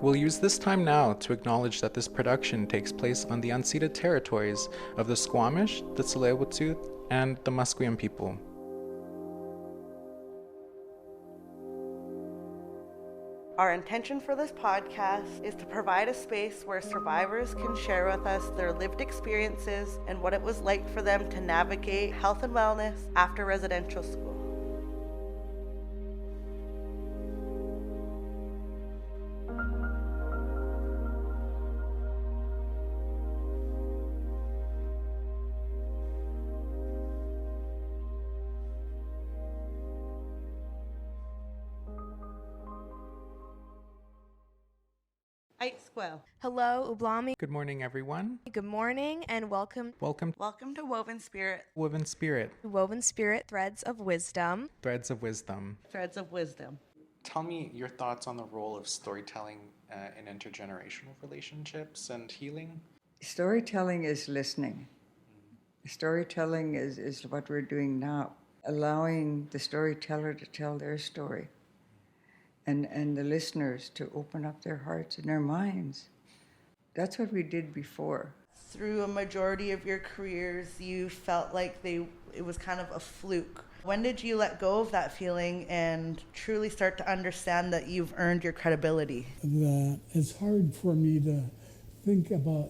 We'll use this time now to acknowledge that this production takes place on the unceded territories of the Squamish, the Tsleil-Waututh, and the Musqueam people. Our intention for this podcast is to provide a space where survivors can share with us their lived experiences and what it was like for them to navigate health and wellness after residential school. Hello, Ublami. Good morning, everyone. Good morning, and welcome to Woven Spirit. Woven Spirit. Woven Spirit, Threads of Wisdom. Threads of Wisdom. Threads of Wisdom. Tell me your thoughts on the role of storytelling in intergenerational relationships and healing. Storytelling is listening. Storytelling is what we're doing now, allowing the storyteller to tell their story. And the listeners to open up their hearts and their minds. That's what we did before. Through a majority of your careers, you felt like it was kind of a fluke. When did you let go of that feeling and truly start to understand that you've earned your credibility? That it's hard for me to think about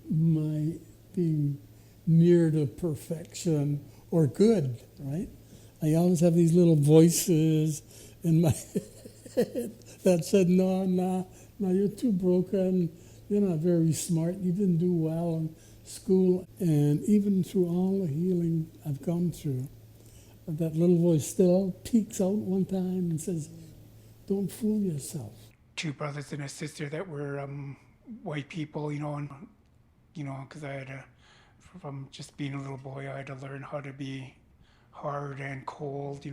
my being near to perfection or good, right? I always have these little voices in my that said, no, you're too broken, you're not very smart, you didn't do well in school. And even through all the healing I've gone through, that little voice still peeks out one time and says, don't fool yourself. Two brothers and a sister that were white people, because I had from just being a little boy, I had to learn how to be hard and cold,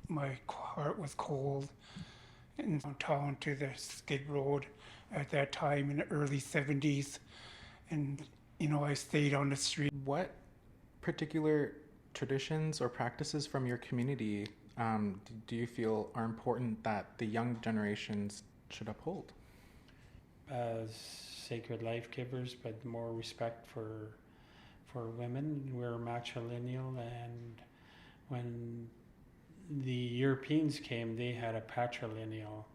my heart was cold. In town to the Skid Road at that time in the early 70s. And, I stayed on the street. What particular traditions or practices from your community do you feel are important that the young generations should uphold? As sacred life givers, but more respect for women. We're matrilineal, and when the Europeans came, they had a patrilineal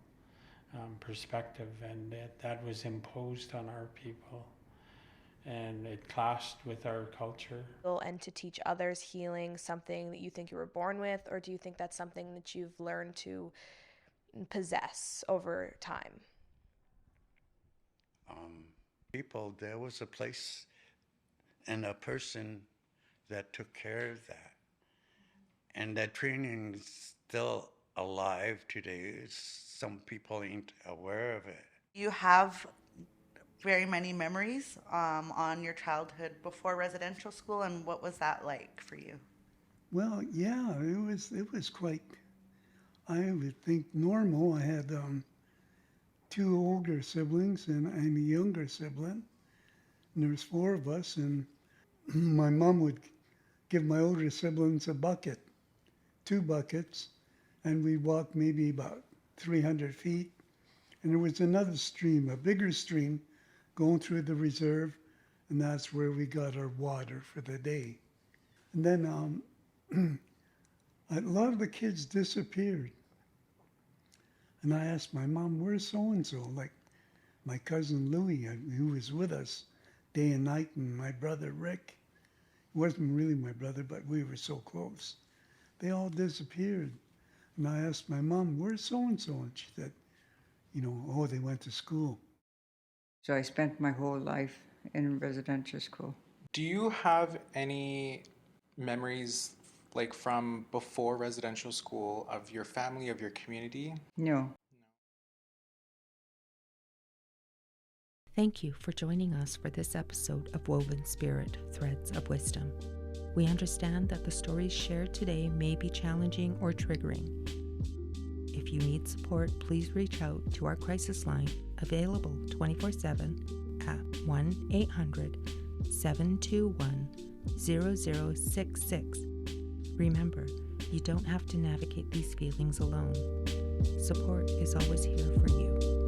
perspective, and that was imposed on our people, and it clashed with our culture. And to teach others healing something that you think you were born with, or do you think that's something that you've learned to possess over time? There was a place and a person that took care of that. And that training is still alive today. Some people ain't aware of it. You have very many memories on your childhood before residential school, and what was that like for you? Well, yeah, it was quite, I would think, normal. I had two older siblings and a younger sibling. And there was four of us, and my mom would give my older siblings a bucket. 2 buckets, and we walked maybe about 300 feet. And there was another stream, a bigger stream, going through the reserve, and that's where we got our water for the day. And then a lot of the kids disappeared. And I asked my mom, where's so-and-so? Like my cousin Louie, who was with us day and night, and my brother Rick. He wasn't really my brother, but we were so close. They all disappeared. And I asked my mom, where's so-and-so? And she said, they went to school. So I spent my whole life in residential school. Do you have any memories like from before residential school of your family, of your community? No. Thank you for joining us for this episode of Woven Spirit, Threads of Wisdom. We understand that the stories shared today may be challenging or triggering. If you need support, please reach out to our crisis line, available 24/7 at 1-800-721-0066. Remember, you don't have to navigate these feelings alone. Support is always here for you.